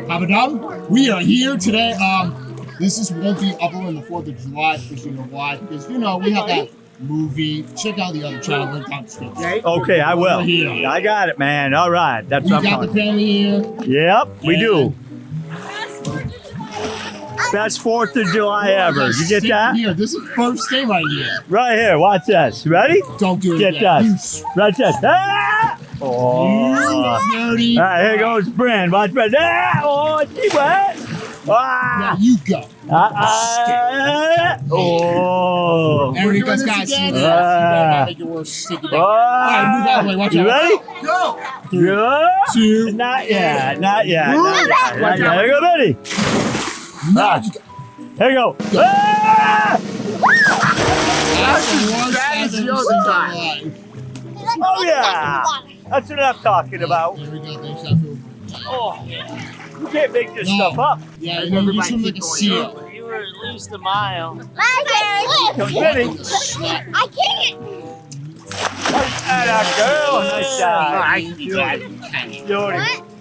Papa Dom, we are here today. This won't be up on the 4th of July because you know why? Because you know we have that movie. Check out the other channel. Link down the description. Okay, I will. Here. I got it, man. All right, that's We what I'm got the talking. family here. Yep, we do. Best 4th of July ever. You get that? Here, this is first day right here. Right here. Watch this. Ready? Don't do it Get yet. this. Right this. Ah! Oh. Dirty. All right, here goes Brand. Watch Brand. Ah! Oh, she wet. Now Ah! you go. Oh. Everybody's got to see this. You Ah. gotta make it worse. Stick it down. All right, move out of the way. Watch You out. ready? Go. Good. 2. Not yet. Not yet. Move. Not yet. Not yet. Here you go, Betty. Now you go. Here you go. Ah! That's the worst I've ever seen in my life. Oh, yeah. That's what I'm talking about. There we go. Thanks, I feel good. Oh, you can't make this No. stuff up. Yeah, you swim like a seal. You were at least a mile. Come get it. I can't. Atta girl. Nice job.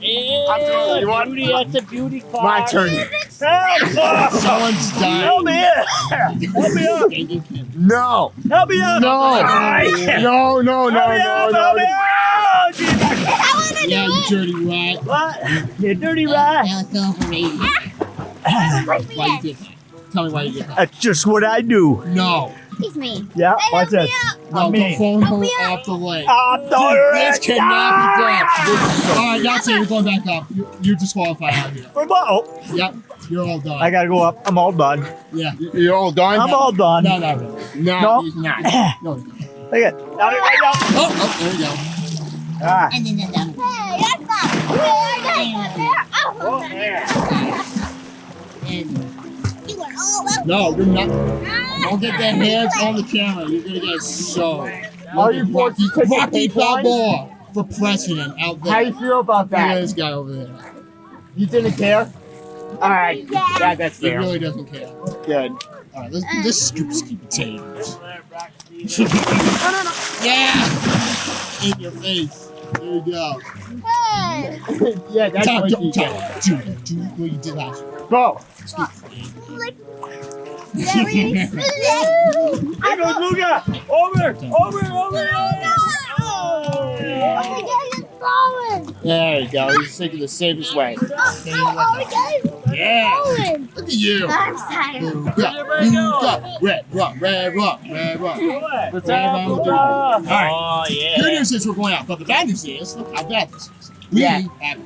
Yeah, You want beauty at the beauty bar. My turn. Help! Someone's dying. Help me in. Help me up. No. Help me up. No. No, no, no, Help me no, up. no. Help me up. Jesus. I want to Yeah, do you it. dirty rat. What? You dirty rat. It's overrated. Why you did that? Tell me why you did that. That's just what I do. No. He's mean. Yeah, watch this. No, me. don't phone her Help me out. off the lake. I'm Dude, sorry. this cannot be done. All right, that's it. You're going back up. You're disqualified out here. Oh, Yep, you're all done. I gotta go up. I'm all done. Yeah, you're all done. I'm all done. No, not really. No, No. he's not. No, he's not. Look at it. Down it right now. Oh, there you go. Ah. And then the dumb. Hey, that's not. Oh, man. You are all up. No, you're not. Don't get that hands on the camera. You're gonna get so. Are you forced to take a Rocky pink line? Balboa for president out there. How you feel about Look at that? this guy over there. You didn't care? Alright, yeah, that's He fair. really doesn't care. Good. All right, let's do this scoop potatoes. Yeah! In your face. There you go. Hey. Yeah, that's Tom, what do you did. what you did last year. Go! Here goes Luca. Over. There you go. He's thinking the safest way. Yeah! Look at you! I'm tired. Luca. Red rock. What's All right. Oh, yeah. Good news is we're going out, but the bad news is, look how bad this is. We Yeah. have.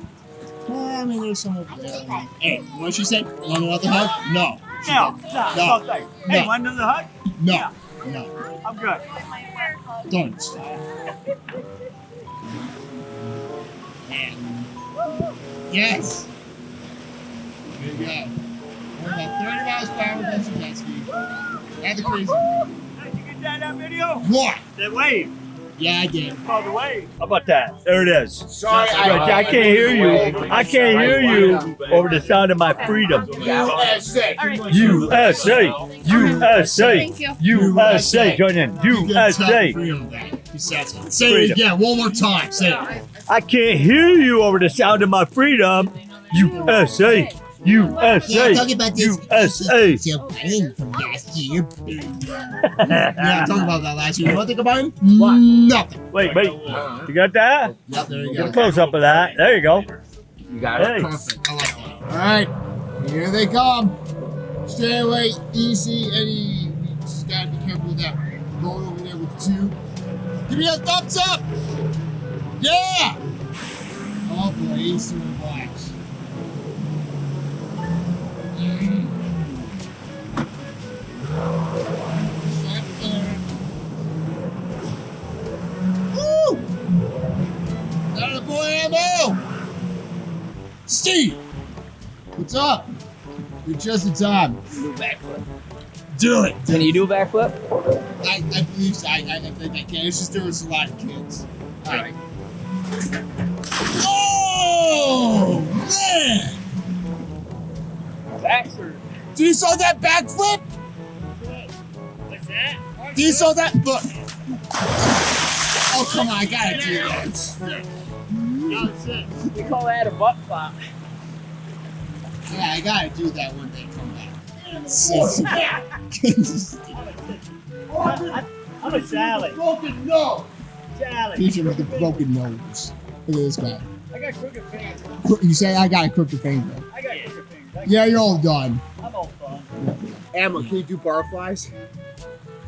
Well, I mean, there's some over there. Hey, what she said? Want another hug? No. She No. said, No. Hey, No. want another hug? No. No. I'm good. Don't stop. Yes. There you go. We're about 30 miles per hour. That's a jet ski. That's the crazy. Did you get that video? What? That wave. Yeah, I did. Called the wave. How about that? There it is. Sorry, I can't hear you. I can't hear you over the sound of my freedom. USA. USA. USA. USA. Join in. USA. Say it again. One more time. Say it. I can't hear you over the sound of my freedom. USA. USA. Yeah, talk about this. USA. Joe Biden from last year. Yeah, talk about that last year. You want to think about him? What? Nothing. Wait. You got that? Yep, there you Get a go. close up of that. There you go. You got Hey. Perfect. I like that. All right, here they come. Stay away, easy, Eddie. We just gotta be careful with that. Going over there with the 2. Give me a thumbs up. Yeah. Oh boy, he's doing blacks. Woo! Got a boy ammo! Steve! What's up? You're just in time. Do backflip. Do it! Can you do a backflip? I believe so. I think I can. It's just there was a lot of kids. Alright. Oh! Man! Backflip. Do you saw that backflip? What's that? Do you saw that? Look. Oh, come on. I gotta do that. We call that a butt flop. Yeah, I gotta do that one day. Come back. I'm a salad. Broken nose. Salad. Teacher with the broken nose. Look at this guy. I got crooked fingers. You say I got a crooked finger. I got crooked fingers. Yeah, you're all done. I'm all fun. Emma, can you do butterflies?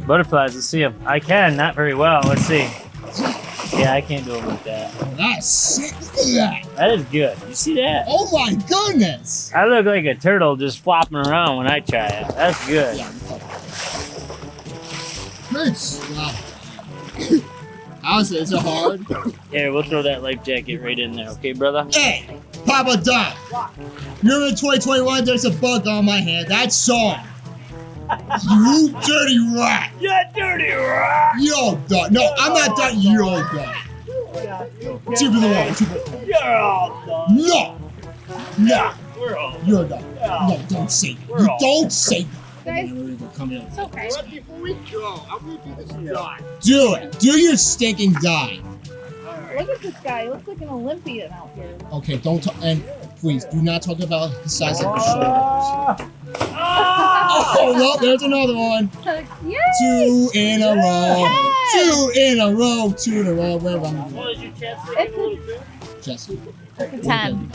Butterflies, let's see them. I can, not very well. Let's see. Yeah, I can't do them like that. Oh, that's sick. Look at that. That is good. You see that? Oh my goodness. I look like a turtle just flopping around when I try it. That's good. Yeah. Good stuff. Honestly, is it hard? Here, we'll throw that life jacket right in there, okay, brother? Hey, Papa Doc. Remember in 2021, there's a bug on my hand. That song. You dirty rat. You dirty rat! You're all done. No, I'm not done. You're all done. Two for the wall. You're all done. No. No. We're all You're done. No, don't say that. You don't say that. Guys, Come here. it's okay. But before we go, I'm gonna do this dive. Do it. Do your stinking dive. Look at this guy. He looks like an Olympian out here. Okay, don't talk. And please, do not talk about the size of his shoulders. Oh, well, there's another one. Yay! 2 in a row. Hey! 2 in a row. 2 in a row. Where am I? What is your chest? Jesse. It's a 10.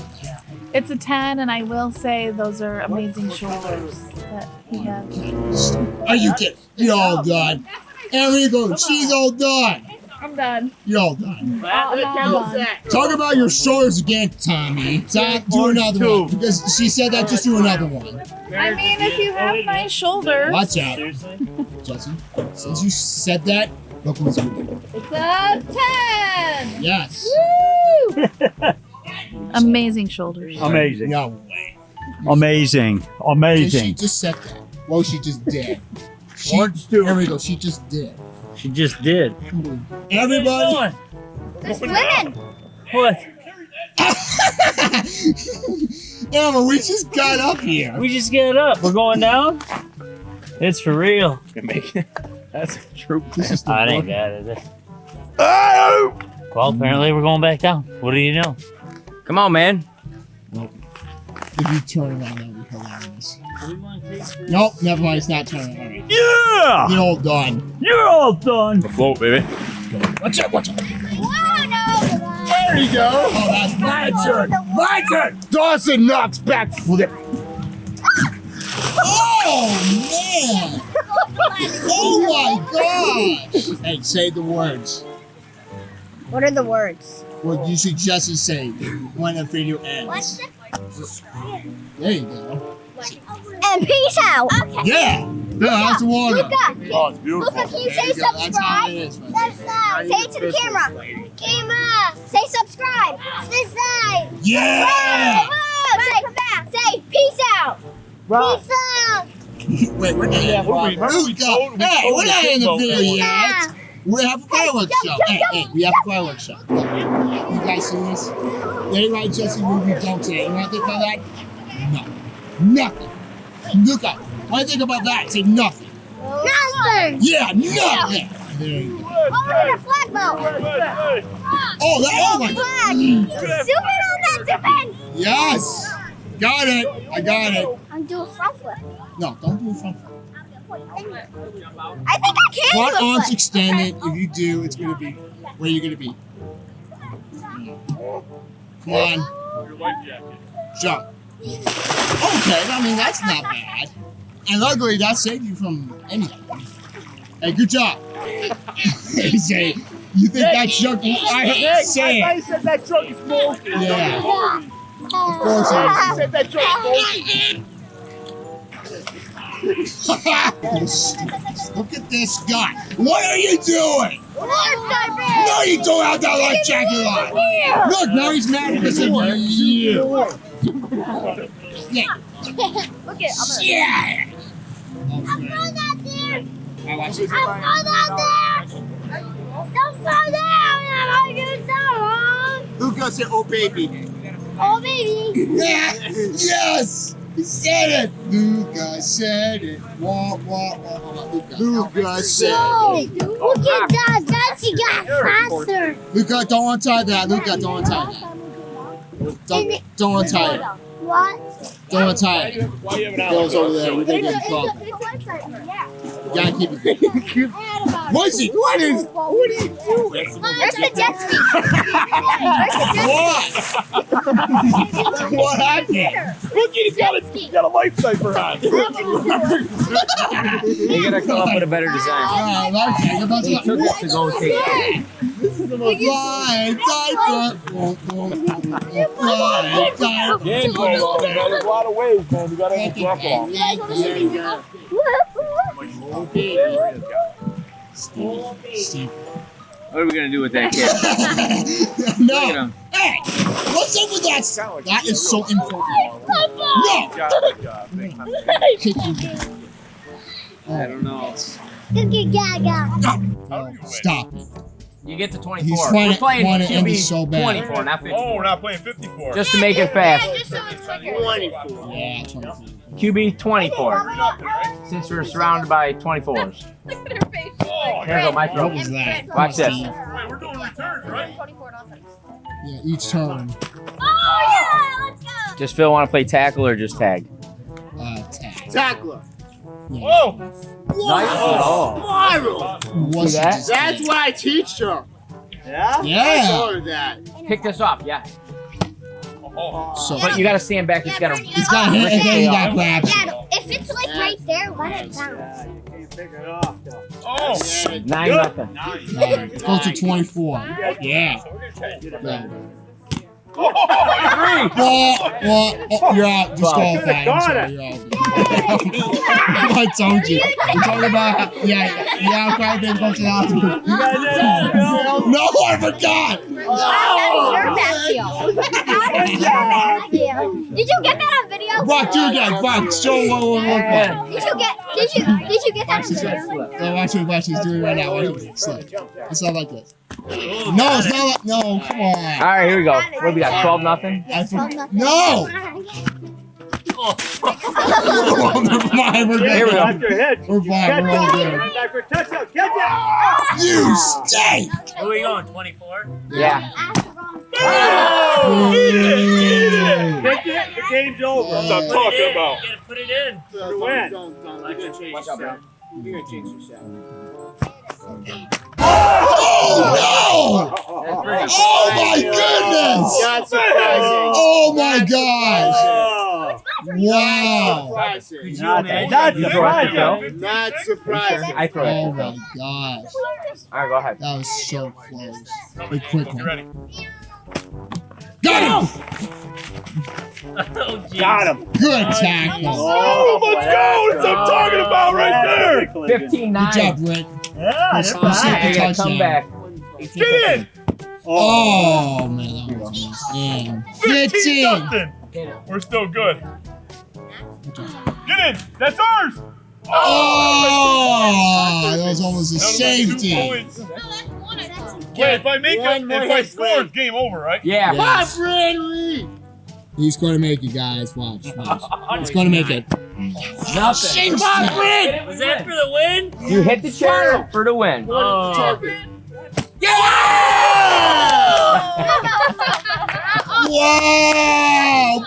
It's a 10, and I will say those are amazing shoulders that he has. Are you kidding? You're all done. Enrico, she's all done. I'm done. You're all done. I'm done. Talk about your shoulders again, Tommy. Do another one. Because she said that, just do another one. I mean, if you have nice shoulders. Watch out, Seriously? Jesse. Since you said that, look who's good. It's a 10. Yes. Woo! Amazing shoulders. Amazing. No way. Amazing. She Amazing. just said that. Well, she just did. Orange too. Here we go. She just did. She just did. Everybody. It's swimming. What? Emma, we just got up here. We just get up. We're going down? It's for real. That's true. This is the I ain't one. bad, is it? Well, apparently we're going back down. What do you know? Come on, man. If you turn around, that would be hilarious. Nope, never mind. It's not turning around. Yeah! You're all done. You're all done. Float, baby. Watch out, watch out. Whoa, no. There you go. Oh, that's my turn. My turn. Dawson knocks back flip. Oh, man. Oh, my gosh. Hey, say the words. What are the words? What you should just say when the video ends. There you go. And peace out. Okay. Yeah. No, that's the water. Luca, Oh, it's beautiful. Luca, can you There say you go. That's how subscribe? it is, man. Subscribe. Say it to the camera. Camera. Say subscribe. Subscribe. Yeah. Say peace out. Peace out. Wait, we're not in the Hey, we're not in the video yet. We have a fireworks show. Hey, we have a fireworks show. You guys see this? They write Jesse movie don't say. You want to think about that? No. Nothing. Look up. What do you think about that? Say nothing. Nothing. Yeah, nothing. There you go. Oh, we're in a flag boat. Oh, that. Oh my. Flag. Zoom in on that, zoom in. Yes. Got it. I got it. I'm doing front flip. No, don't do it front. I think I can Front do a arms flip. extended. If you do, it's gonna be where you're gonna be. Come on. Jump. Okay, I mean that's not bad. And luckily that saved you from anything. Hey, good job. Hey, say, you think that junk? I say it. said that truck is smoking. Yeah. Of course it said that truck is. Look at this guy. What are you doing? No, you don't have that life jacket on. Look, now he's mad because of you. Yeah. Look at Yeah. I'm throwing that there. I watch it. I'm throwing that there. Don't throw that. I'm gonna throw. Luca said, oh, baby. Oh, baby. Yeah. Yes. He said it. Luca said it. Wah, wah, wah, wah. Luca said it. No. Look at that. That's he got faster. Luca, don't untie that. Luca, don't untie that. Don't untie it. What? Don't tie it. Goes over there. We're gonna get in trouble. Yeah. You gotta keep it. Moisey, what are you doing? Where's the jet ski? What happened? Look, he's got a lifesaver on. You gotta come up with a better design. They took us to go take it. This is a flying diaper. Game play on it, man. There's a lot of ways, man. We gotta have a jacket on. Steve. What are we gonna do with that kid? Look at No. him. Hey, what's up with that? That is so important. No. Kick you. I don't know. No, stop it. You get to 24. He's trying We're to playing end it QB so bad. 24, not 54. Oh, we're not playing 54. Just to make it fast. Just so it's quicker. Yeah, 24. QB 24. Since we're surrounded by 24s. Here we go, my What throw. was that? Watch this. Wait, we're doing returns, right? Yeah, each turn. Oh yeah, let's go. Does Phil want to play tackle or just tag? Tag. Tackler. Yeah. Whoa! Nice. Oh. What's See that? it? That's what I teach her. Yeah? I Yeah. told her that. Pick this up, yeah. So But you gotta stand back. It's gotta. he's got hit and then he got grabbed. Dad, if it's like right there, let it bounce. Oh! 9-0. Alright, go to 24. Yeah. Well, you're out. Disqualified. I'm sorry, you're out. I told you. We're talking about, yeah, okay, then go to the hospital. No, I forgot. Did you get that on video? Rock, do it again. Rock, show what. Did you get that on video? No, watch it. He's doing it right now. Watch it. It's not like this. No, it's not like. No, come on. All right, here we go. What do we got? 12-0. No! Never mind, we're Here we good. go. We're fine, we're all good. You stay! Who are we going? 24? Yeah. The game's over. That's what I'm talking about. You gotta put it in. Don't. Watch out, bro. You're gonna change your shot. Oh That's no! pretty. Oh my goodness! That's surprising. Oh my gosh! Wow! Surprising. Could you Not imagine? surprising. Not surprising. I throw Oh it. my gosh! All right, go ahead. That was so close. A quick You one. ready? Got him! Oh, geez. Got him. Good tackle. Oh, let's go! That's what I'm talking about right there! 15-9. Good job, Rick. Yeah, Let's they're see. fine. I gotta come Touchdown. back. Get in! Oh man, that was insane. 15. 15! We're still good. Get in! That's ours! Oh, that was almost a That was like 2 safety. points. Wait, if I make it, if I score, it's game over, right? Yeah. Yes. He's going to make it, guys. Watch. He's going to make it. Nothing. Come on, win! Was that for the win? You hit the channel for the win. Oh. Wow!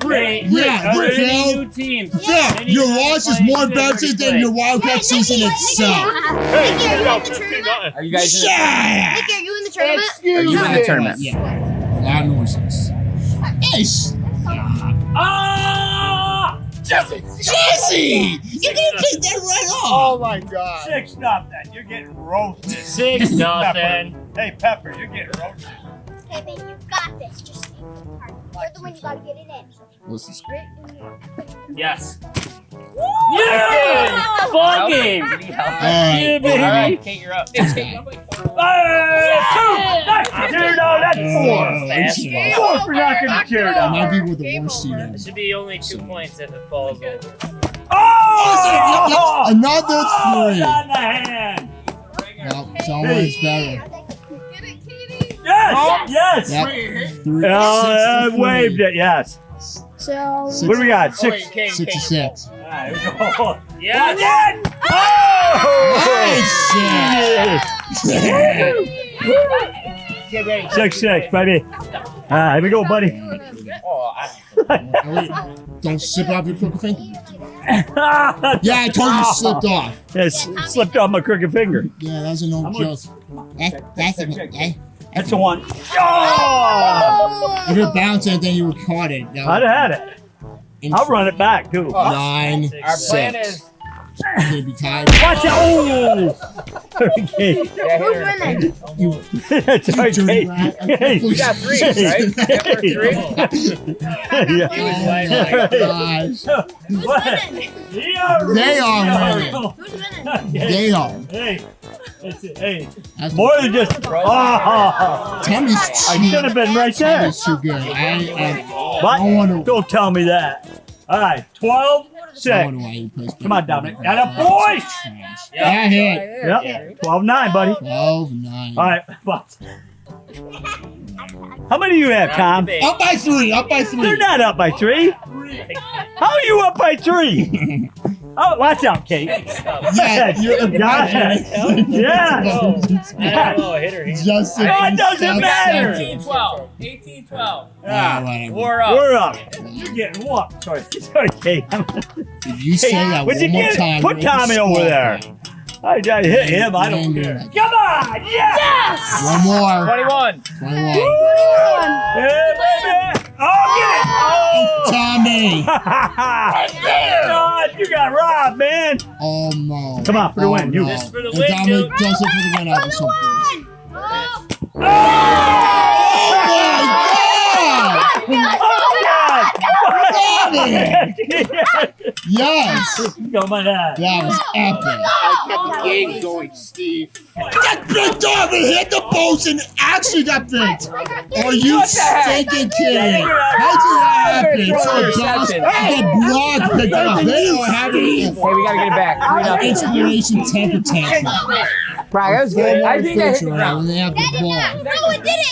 Brett! Yeah, Phil. Phil, your loss is more embarrassing than your Wildcat season itself. Hey, check out 15-0. Are you guys in Yeah! Nicky, are you in the tournament? Are you in the tournament? Yeah. A lot of noises. Ace! Ah! Jesse! You can take that right Oh off! my god. 6 nothing. You're getting roasted. 6-0. Hey, Pepper, you're getting roasted. Hey, baby, you got this. Just stay with the part. You're the one you gotta get it in. This is Yes. Yeah! Ball game. Alright. Yeah, baby. All right, Kate, you're up. Hey, 2! Cheer down, that's 4. It 4 for knocking the chair down. might be with the worst seed ever. It should be only 2 points if it falls over. Oh! Another 3. On the hand. Well, it's always better. Yes! Yes! Yep. 3. I waved it, yes. So, What do we got? Oh, wait, 6. Kane, 66. All right, here we go. Yes! Oh! Nice! Get ready. 6-6, baby. Here we go, buddy. Don't slip off your crooked finger. Yeah, I told you it slipped off. It slipped off my crooked finger. Yeah, that was an old joke. That's the one. Oh! If it bounced and then you were caught it. I'd have had it. I'll run it back, too. 9, Our plan 6. is. Gonna be tied. Watch out! Oh! Okay. Yeah, Who's winning? You That's dirty okay. rat. We got 3, right? Three? Yeah. Oh my gosh. What? They are winning. Who's winning? They are. Hey. Hey. That's More than just. Oh! Tommy's I should have been right there. Tommy's too good. I What? don't want to. Don't tell me that. All right. 12, 6. Come on, Dominic. Got a boy! Yeah, hit. Yep. 12-9, buddy. 12-9. All right. How many do you have, Tom? Up by 3. Up by 3. They're not up by 3. How are you up by 3? Oh, watch out, Kate. Yeah, you're Yeah. Yeah. Just Oh, it doesn't matter. 18-12. 18-12. We're up. You're getting whooped. Sorry, Kate. If you say that Would you one more get it? time, Put Tommy over there. I hit him. I don't care. Come on. Yes. One more. 21. 21. Hey, baby. Oh, get it. Oh. Tommy. God, you got robbed, man. Oh no. Come on, for the win. You. Just for the If win, Dominic dude. does it for the win, I'll be so pleased. Oh, Dominic! Yes! Go my dad. That was epic. I kept the game going, Steve. That big Dominic hit the post and actually got picked. Are you stinking kidding? How'd you happen? So Josh, the block picked up. They are having Hey, we gotta get it back. inspiration temper tantrum. Brian, that was good. I think I hit the ground. When they have the ball. No, it didn't.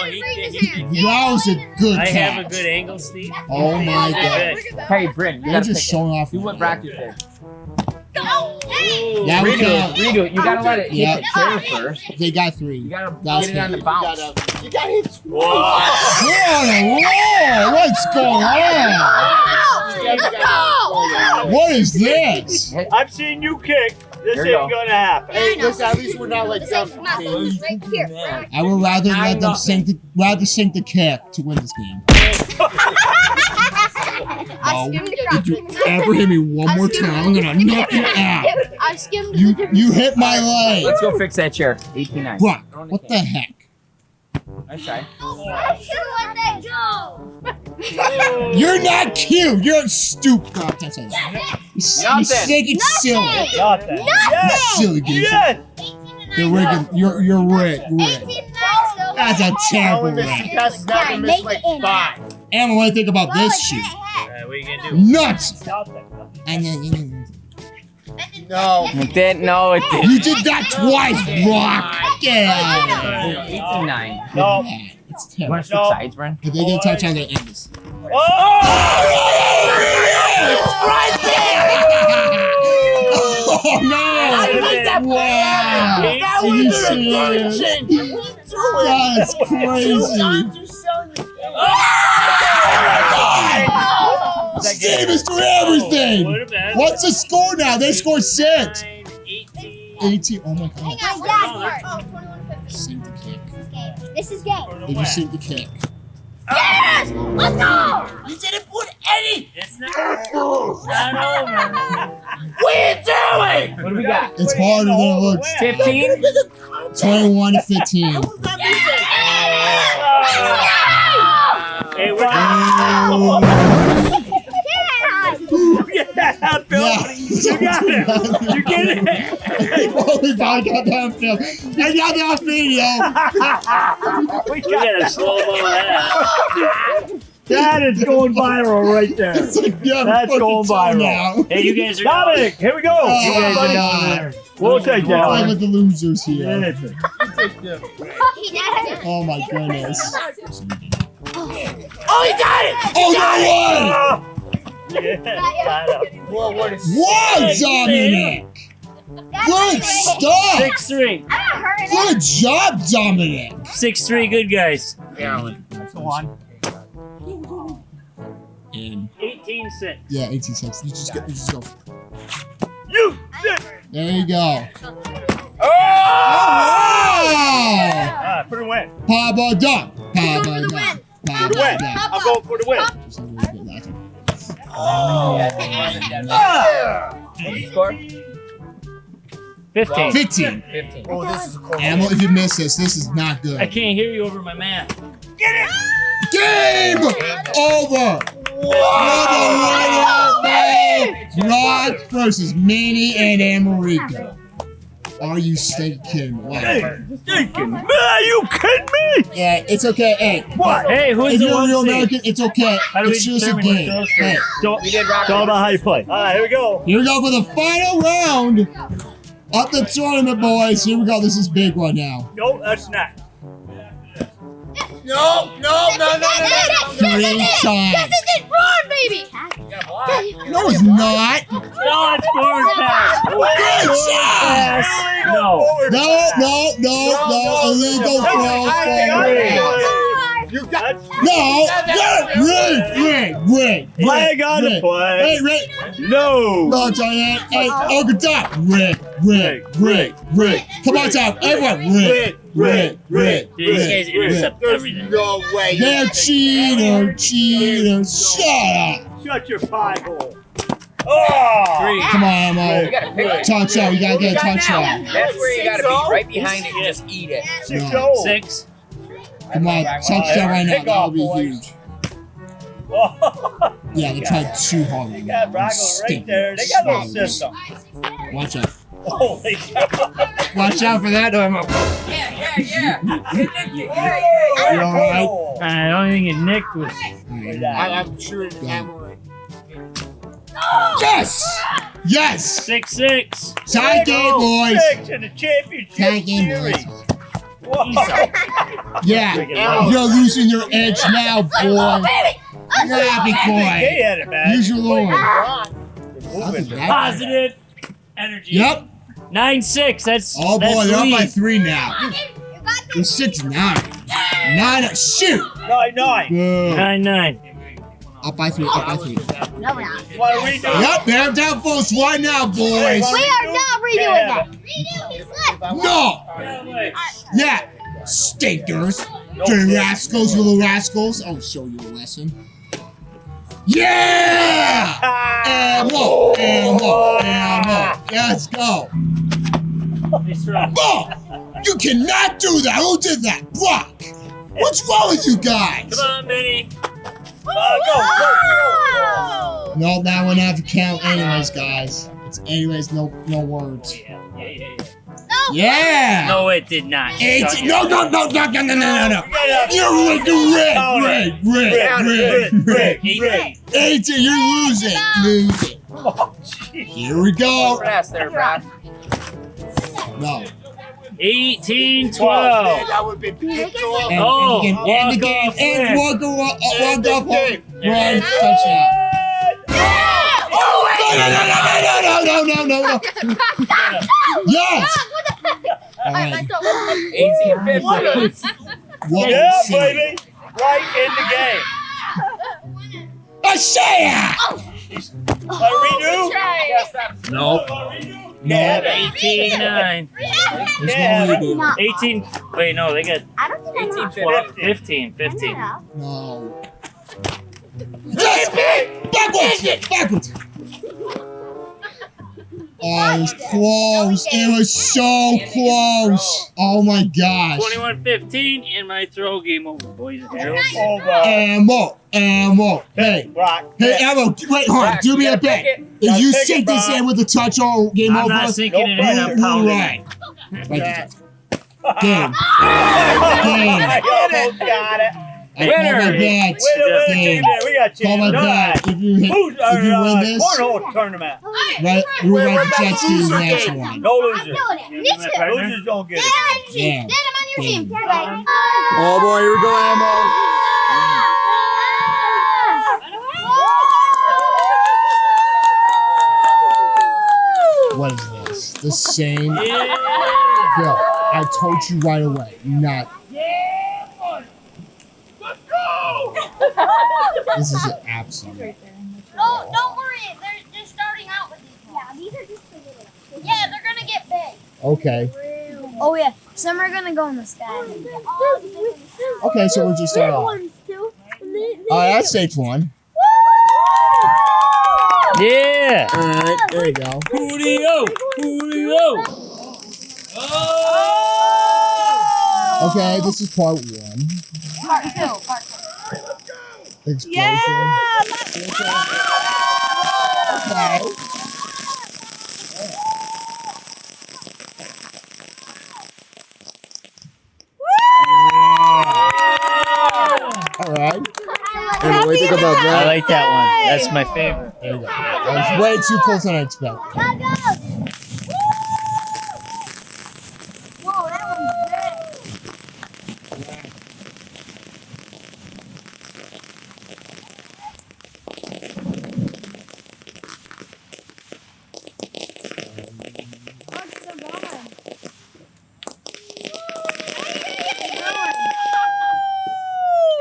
That was a good I have a catch. good angle, Steve. Oh my god. Good. Hey, Bryn, you They're gotta just pick showing off. it. Do what practice did. That was Redo it. You gotta let it hit Yeah. the chair first. They got 3. You gotta That's get it on the good. bounce. You got hit twice. Whoa! What's going on? What is this? I've seen you kick. This Here you ain't go. gonna happen. Hey, listen, at least we're not like dumb. Right here. I would rather let them sink the kick to win this game. I skimmed Did you ever hit me one more time? I'm gonna knock you out. I skimmed You hit my leg. Let's go fix that chair. 18-9. Brock, what the heck? Nice try. I should let that go. You're not cute. You're stupid. God, can't say that. You're stinking silly. Got that. Silly goose. Yes. You're rigging. You're rigged. 18 That's a terrible Only rig. missed, Cass never missed like 5. And what do you think about this shoot? What are you gonna do? Nuts. No. It didn't. No, it didn't. You did that twice, Brock. Get out of here. 18-9. No. It's You terrible. want to switch sides, Bryn? If they get a touchdown, they end this. Oh! Oh no! Wow! Are you serious? That's crazy. Steve is doing everything. What's the score now? They scored 6. 18. Oh my god. Sink the kick. This is game. Did you sink the kick? Yes! Let's go! You didn't put any. It's not over. What are you doing? What do we got? It's harder than it looks. 15? 21 to 15. Hey, we're Yeah, Bill. Yeah. You got it. You get it. Holy fuck, got downfield. I got that video. We we got gotta slow mo that. that is going viral right there. It's like, yeah, That's fucking going tell viral. now. Hey, you guys are Dominic, here we go. Oh, You guys my are down God. there. We'll take that I'm one. with the losers here. Yeah. Oh my goodness. Oh, he got it! Oh, that one! Well, what is Wow, Dominic! Good stuff! 6-3. Good job, Dominic! 6-3, good guys. Maryland? Go on. And 18-6. yeah, 18-6. You just go. You did. There you go. Oh! Oh! For the win. Papa done. Papa for the done. win. For the win. I'm going for the win. Just a little bit last time. What's the score? 15. 15. 15. Oh, this is a close. Animal, if you miss this is not good. I can't hear you over my math. Game over. Rock versus Manny and America. Are you kidding me? Stinking. Man, you kidding me? Yeah, it's okay. Hey, What? Hey, who's if the you're a one real seed? American, it's okay. How do we It's just a determine what game. goes Hey, We did rock. It's all about how you play. All right, here we go. here we go for the final round of the tournament, boys. Here we go. This is big one now. No, that's not. No. Three times. This isn't wrong, baby. No, it's not. No, it's forward pass. Good job. Pass. No. No. Illegal throw. You got. No. Ring. Flag on the play. Hey. No. No, Diane. Hey, Uncle Doc. Ring. Come on, Tom. Everyone. Ring. These guys intercept everything. No way. They're cheaters. Shut up. Shut your pie hole. Oh. Come on, Emma. You gotta pick it. Touchdown. You gotta get a touchdown. That's where you gotta be. Right behind it and just eat it. 6-0. 6. Come on, touchdown right now. That would be huge. Oh. Yeah, they tried too hard. They got Bracco right there. They got a little system. Watch out. Holy cow. Watch out for that, Emma. Yeah. You all right? The only thing it nicked was. I'm sure it's Emily. Yes! 6-6. Tie game, boys. 6 in the championship Tie game, boys. series. Whoa. Yeah, you're losing your edge now, boy. Yeah, be They quiet. had it, man. Use your Lord. Positive energy. Yep. 9-6. That's. Oh boy, that's they're up by lead. 3 now. They're 6-9. 9. Shoot. 9-9. Good. 9-9. Up by 3. No, we're not. You want to redo it? Yep, they're down folks right now, boys. We are not redoing that. No. Yeah, stinkers. Dirty rascals, you little rascals. I'll show you a lesson. Yeah! Ammo. Let's go. Ball! You cannot do that. Who did that? Brock. What's wrong with you guys? Come on, Benny. Go. No, that one have to count anyways, guys. It's anyways, no words. Yeah! No, it did not. 18. No. You're red. 18, you're losing. Here we go. Fast there, Brad. No. 18-12. That would be big. And Oh, the game. And walk off. Run, touchdown. No. Yes. All right. 18-15. What Yeah, was it? baby. Right in the game. Ashaya! Want to redo? Nope. Yeah, 18-9. Yeah. 18. Wait, no, they got I don't think I know. 15. 15. No. Yes! Backwards! Oh, it was close. It was so close. Oh my gosh. 21-15 in my throw game over, boys and girls. Ammo. Hey, Rock. Ammo. Wait, hold on. Do me a bet. If you Take it, sink this Brock. in with the touch all game I'm over, not sinking it in. I'm you're pounding right. it. Right. Game. I almost got it. I call my bet. Winner, Game. we got you. Call my bet. If you win this, cornhole tournament. right, we'll write the Jets to the next one. No I'm losers. doing it. Me too. Losers don't get it. Yeah. Dad, I'm on your team. Game. Bye. Oh boy, here we go, Ammo. What is this? The same. Phil, I told you right away. Not. This is an absolute. Oh, don't worry. They're starting out with these. Yeah, these are just the little. Yeah, they're gonna get big. Okay. Oh yeah, some are gonna go in the sky. Okay, so we'll just start off. That's stage one. Yeah. All right, there you go. Julio. Julio. Oh. Okay, this is part one. Part two. Explosion. Yeah. Okay. All right. And what do you think about I that? like that one. That's my favorite. There you go. That was way too close than I expected. Whoa, that one's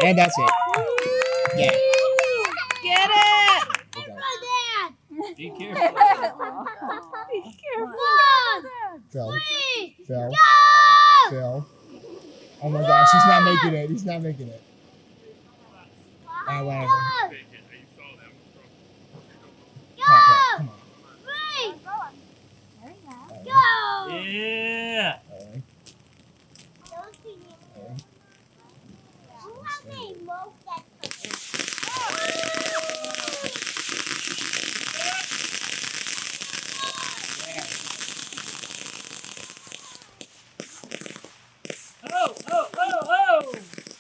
And that's it. Yeah. Get it. Be careful. Be careful. Phil. Phil. Phil. Oh my gosh, he's not making it. He's not making it. Whatever. Come on. Yeah.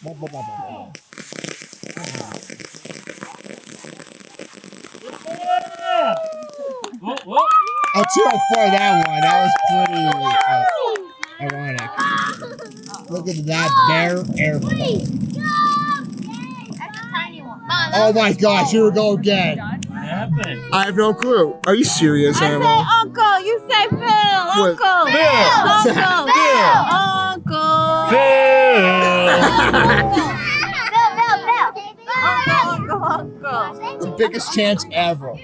Blah, blah, blah, blah, blah. Yeah. Whoa, whoa. Oh, 204 that one. That was pretty ironic. Look at that bare airplane. That's a tiny one. Oh my gosh, here we go again. What happened? I have no clue. Are you serious, I say Emma? uncle. You say Phil. What? Uncle. Uncle. The biggest chance ever.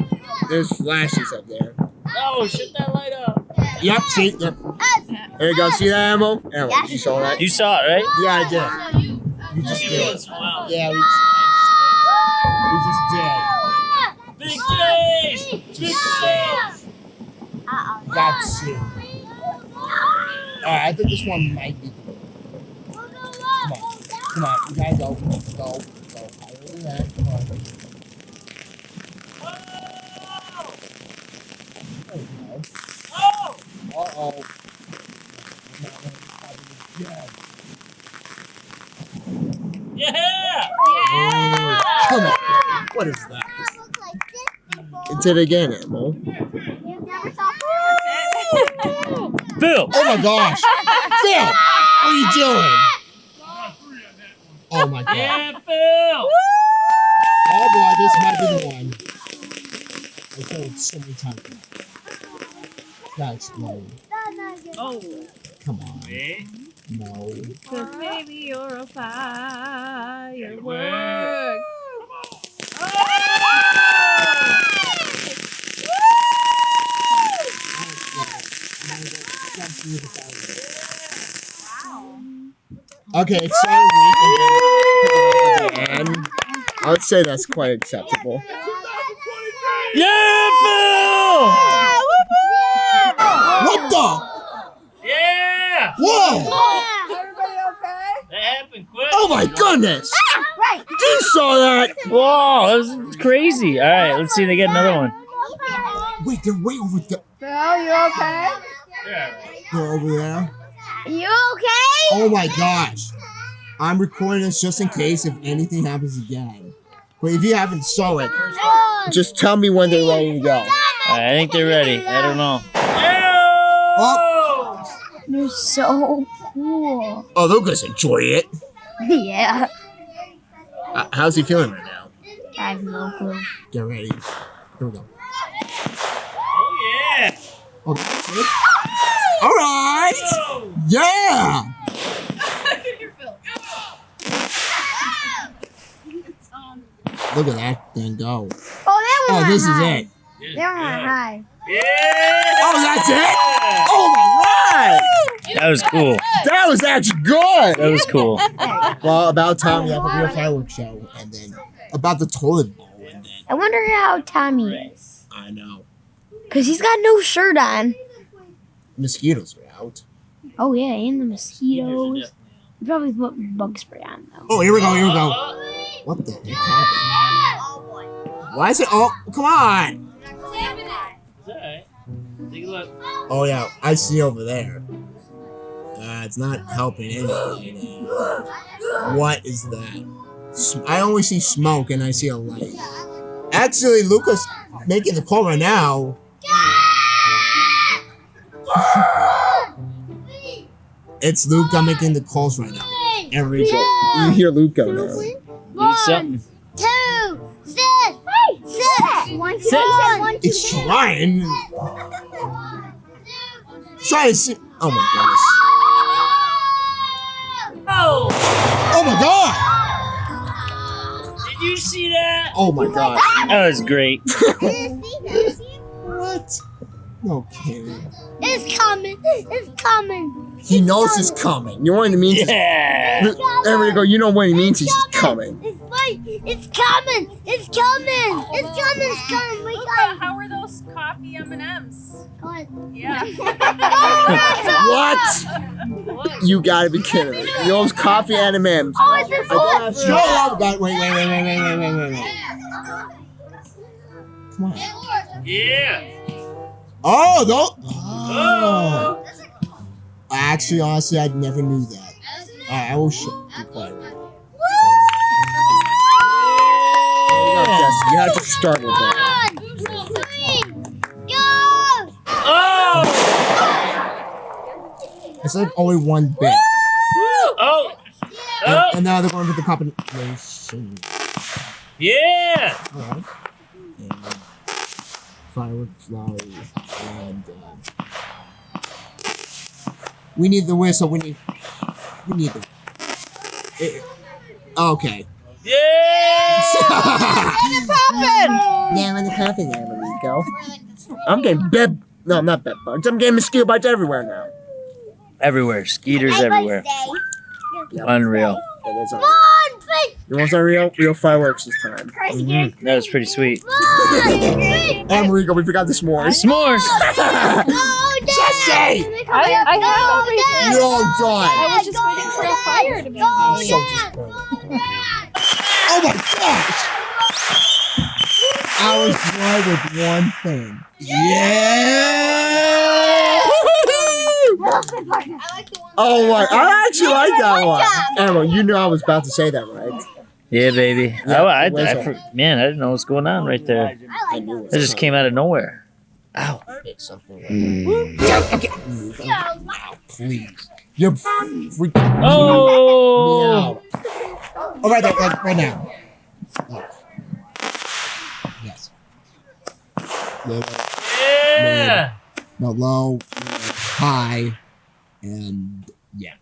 There's flashes up there. Oh, shut that light up. Yep, see? Yep. There you go. See that, Emma? Emma, you saw that? You saw it, right? Yeah, I did. You just did. Yeah, we just did. Big days! Big days! That's it. Alright, I think this one might be. Come on, you gotta go. Go. Higher than that. Come on. There you go. Uh-oh. Yeah! Come on. What is that? It's it again, Emma. Phil! Oh my gosh! Phil! What are you doing? Oh my god. Yeah, Phil! Oh boy, this might be the one. I told it so many times. That exploded. Oh. Come on. No. 'Cause baby, you're a firework. Okay, it's so weak and I would say that's quite acceptable. Yeah, Phil! What the? Yeah! Whoa! Everybody okay? That happened quick. Oh my goodness! You saw that? Whoa, that was crazy. All right, let's see if they get another one. Wait, they're way over there. Phil, you okay? They're over there. You okay? Oh my gosh. I'm recording this just in case if anything happens again. But if you haven't saw it, just tell me when they're ready to go. All right, I think they're ready. I don't know. Oh, They're so cool. oh they'll just enjoy it. Yeah. How's he feeling right now? I have no clue. Get ready. Here we go. Oh, yeah. Oh, that's it? All right. Yeah. Look at that thing go. Oh, Oh, this is it. They're on high. Oh, that's it? Oh, my God. That was cool. That was actually good. That was cool. Well, about time we have a real fireworks show. And then about the toilet bowl. And then, I wonder how Tommy is. I know. Because he's got no shirt on. Mosquitoes are out. Oh, yeah, and the mosquitoes. You probably put bug spray on, though. Oh, here we go, here we go. What the heck happened? Why is it? Oh, come on. Take a look. Oh, yeah, I see over there. It's not helping anything. What is that? I only see smoke and I see a light. Actually, Luca's making the call right now. It's Luca making the calls right now. Enrico. You hear Luca now. Need something. 2, sit. Sit. It's trying. Try to see. Oh my goodness. Oh! Oh my god. Did you see that? Oh my god. That was great. What? No kidding. It's coming. He knows it's coming. You know what it means? Yeah. Enrico, you know what he means? He's coming. It's coming. We got it. How are those coffee M&Ms? Yeah. What? You gotta be kidding me. Those coffee and M&Ms. Oh, it's this one. Show up. Wait. Come on. Yeah. Oh, no. Oh. Actually, honestly, I never knew that. I will show you. You have to start with that. 1, 2, 3, go! Oh! It's like only one bit. Oh! And now they're going to the combination. Yeah! Alright. And firework flowers. And we need the whistle. We need the. Okay. Yeah! Now in the coffee there, Enrico. I'm getting bed. No, I'm not bed bugs. I'm getting mosquito bites everywhere now. Everywhere. Skeeters everywhere. Unreal. You want some real fireworks this time? Mm-hmm. That was pretty sweet. Enrico, we forgot the s'mores. S'mores! Jesse! I have everything. You're all done. I was just waiting for a fire to be made. So disappointed. Oh my gosh! I was right with one thing. Yeah! Oh my! I actually like that one. Emma, you knew I was about to say that, right? Yeah, baby. Yeah, I whistle. man, I didn't know what's going on right there. I knew It just came out of nowhere. Ow. It's something. Okay. Please. You're freaking Oh! Oh, right now. Yes. Yeah! No, low, high, and yeah.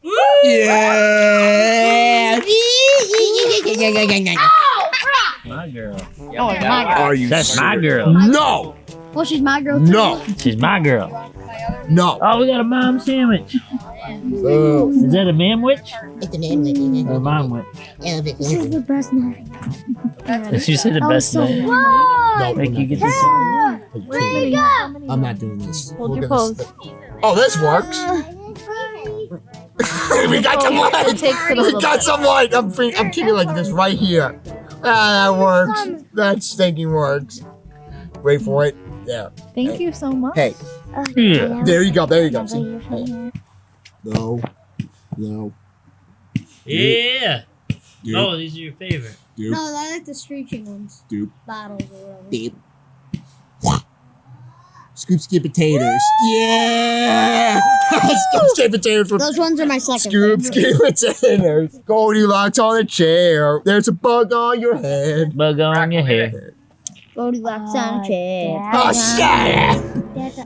Yeah! My girl. Are you That's my serious? girl. No! Well, she's my girl, too. No! She's my girl. No! Oh, we got a mom sandwich. Oh. Is that a man-witch? It's an animal. Or a mom-witch? This is the best night. She said the best name. No, Like you get this. I'm not doing this. Hold We're your gonna pose. Oh, this works. We got some light. It takes it a We little got bit. some light. I'm keeping like this right here. Ah, that works. That stinking works. Wait for it. Yeah. Thank you so much. Hey, Yeah. there you go. See? Hey. No. Yeah. Dude. Oh, these are your favorite. Dude. No, I like the screeching ones. Dude. Bottles or whatever. Deep. Scoop skip potatoes. Yeah! Scoop skip potatoes for Those ones are my second Scoop favorite. skip potatoes. Goldilocks on a chair. There's a bug on your head. Bug on your hair. Goldilocks on a chair. Oh, shit!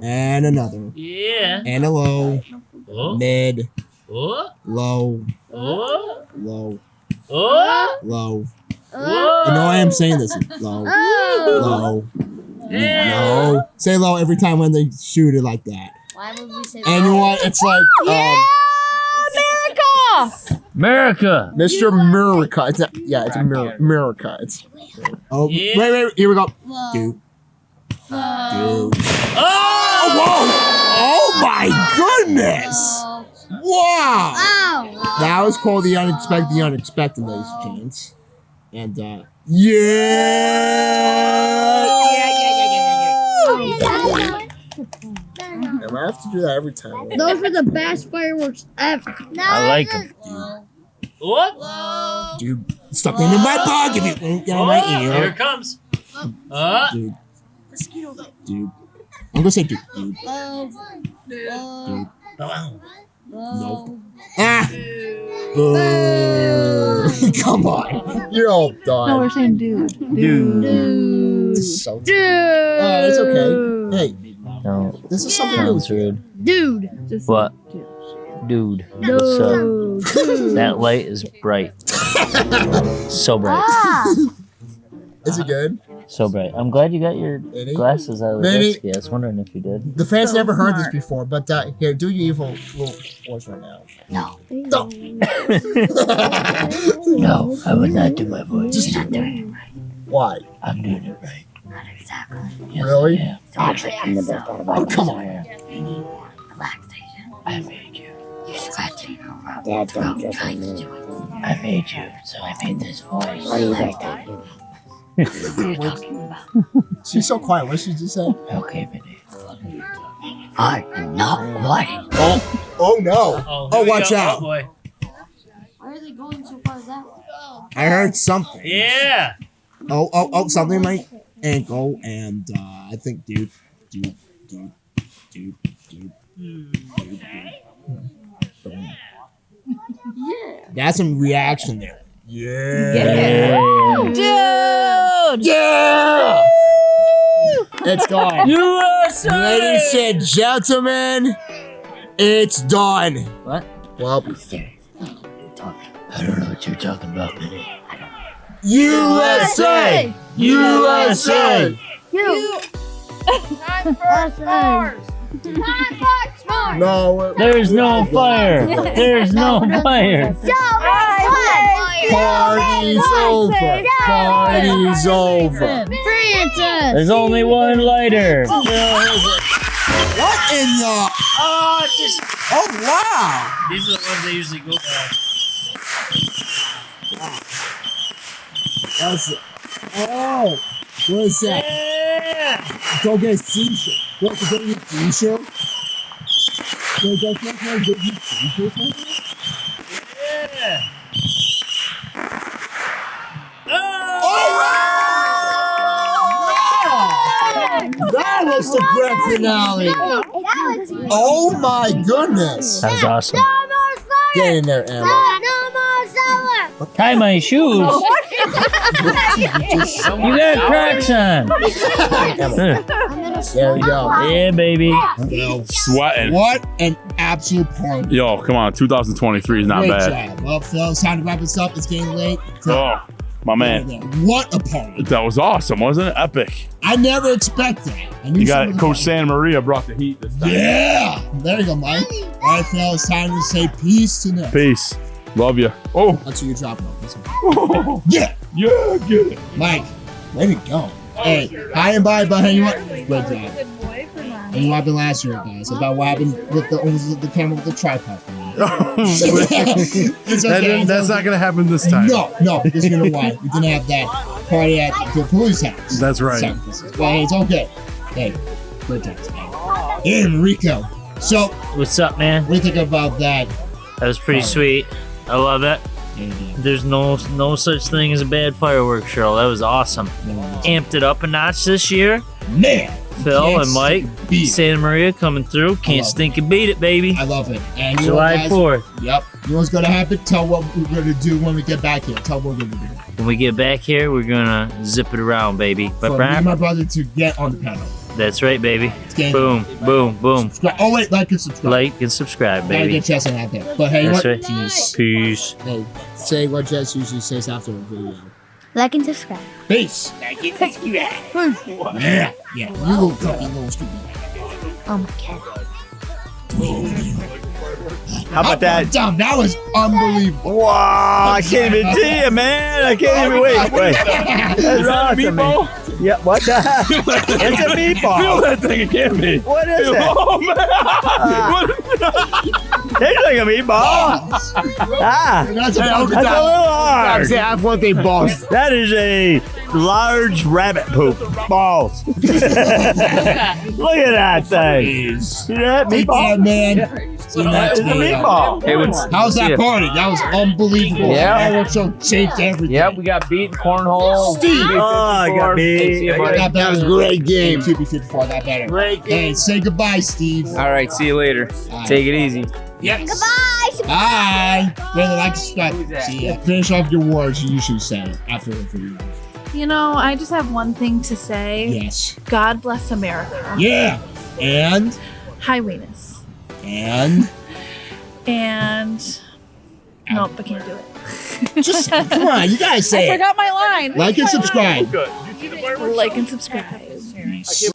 And another. Yeah. And a low. Oh. Mid. Oh. Low. Oh. Low. Oh. Low. I know I am saying this. Low. Low. No. Say low every time when they shoot it like that. Why would we say And you know what? It's like America. Mr. America. It's not, yeah, it's America. It's wait, here we go. Dude. Dude. Oh, whoa! Oh my goodness! Wow! That was called the unexpected, ladies and gents. And I have to do that every time. Those were the best fireworks ever. I like them. What? Dude, stop that in my bug if you won't get on my ear. Here it comes. Dude. Dude. I'm gonna say dude. Dude. Dude. Nope. Ah! Boo! Come on. You're all done. No, we're saying dude. Dude. This is so Dude. it's okay. Hey, No, this is something new. sounds rude. Dude. Just What? Dude. What's up? That light is bright. So bright. Is it good? So bright. I'm glad you got your Manny? glasses out of the Manny? desk. Yeah, I was wondering if you did. The fans never heard this before, but here, do your evil little voice right now. No. No. No, I would not do my voice. Just why? I'm doing it right. Yes, Really? I am. Actually, I'm the best part Oh, about come on. relaxation. I made you. You're scratching around. Dad, don't just I made you, so I made this voice. What are you guys talking She's so quiet. What did she just say? Okay, Minnie. I'm not quiet. Oh no. Oh, watch out. boy. Why are they going so far that way? I heard something. Yeah. Oh, something in my ankle, and I think dude. Yeah. That's some reaction there. Yeah. Dude! Yeah. It's gone. USA! Ladies and gentlemen, it's done. What? Well, I don't know what you're talking about, Minnie. USA! USA! No, There's no fire. There's no fire. party's over. Party's over. Francis! There's only one lighter. What in the? Oh, it's just. Oh wow! These are the ones they usually go by. That's it. Oh, what is that? Yeah. Go get a t-shirt. What? Go get a t-shirt? Go get a t-shirt. Yeah. That was the grand finale. Oh my goodness! That was awesome. Get in there, Emma. Tie my shoes. You got Crocs on. There we go. Yeah, baby. Sweating. What an absolute party! Yo, come on. 2023 is not Great bad. job. Well, Phil, it's time to wrap this up. It's getting late. Oh, my man. What a party! That was awesome, wasn't it? Epic. I never expected. I knew You someone got was Coach gonna- Santa Maria brought the heat this time. Yeah! There you go, Mike. All right, Phil, it's time to say peace to Nick. Peace. Love you. Oh. That's who you're dropping off. Oh. Yeah! Yeah, get it. Mike, way to go. Hey, hi and bye, but hey, you what? Great job. And you what happened last year, guys? About what happened with the camera with the tripod. It's okay. That's not going to happen this time. No, because you know why? We didn't have that party at the police house. That's right. So, well, hey, it's okay. Hey, great job. Hey, Enrico. So, What's up, man? what do you think about that? That was pretty sweet. I love it. There's no such thing as a bad fireworks show. That was awesome. Amped it up a notch this year. Man! Phil Can't and Mike, beat it. Santa Maria coming through. Can't love stink and beat it, baby. I love it. And you know what, July guys? 4th. Yep. You know what's going to happen? Tell what we're going to do when we get back here. Tell what we're going to do. When we get back here, we're gonna zip it around, baby. For me and my brother to get on the pedal. That's right, baby. Game. Boom, boom, boom. Subscribe. Oh, wait, like and subscribe. Like and subscribe, Gotta baby. get Jess out there. But hey, That's what? right. Peace. Hey, say what Jess usually says after a video. Like and subscribe. Peace. Yeah. You little cookie, little stupid. Oh my god. How about that? Dumb. That was unbelievable. Wow, I can't even see it, man. I can't even wait. That's awesome, man. Yeah, what the? It's a meatball. Feel that thing again, me. What is it? Oh man! Tastes like a meatball. That's That's a little hard. That's what they boss. That is a large rabbit poop. Balls. Look at that thing. See that Take meatball? care, man. See you It's next a video. meatball. Hey, what's How's that party? That was unbelievable. Yeah. Fireworks show changed everything. Yep, we got beat cornhole. Steve. Oh, I got beat. See you, buddy. That was a great game. QB54, that better. Great game. Hey, say goodbye, Steve. All right, see you later. Bye. Take it easy. Yes. Goodbye. Bye. Brother, like, subscribe. See ya. Finish off your words you usually say after the video. You know, I just have one thing to say. Yes. God bless America. Yeah. And. Hi, Weenus. And. Nope, I can't do it. Just say it. Come on, you gotta say I it. forgot my line. Like and subscribe. Good. You see the fireworks? Like and subscribe. Peace.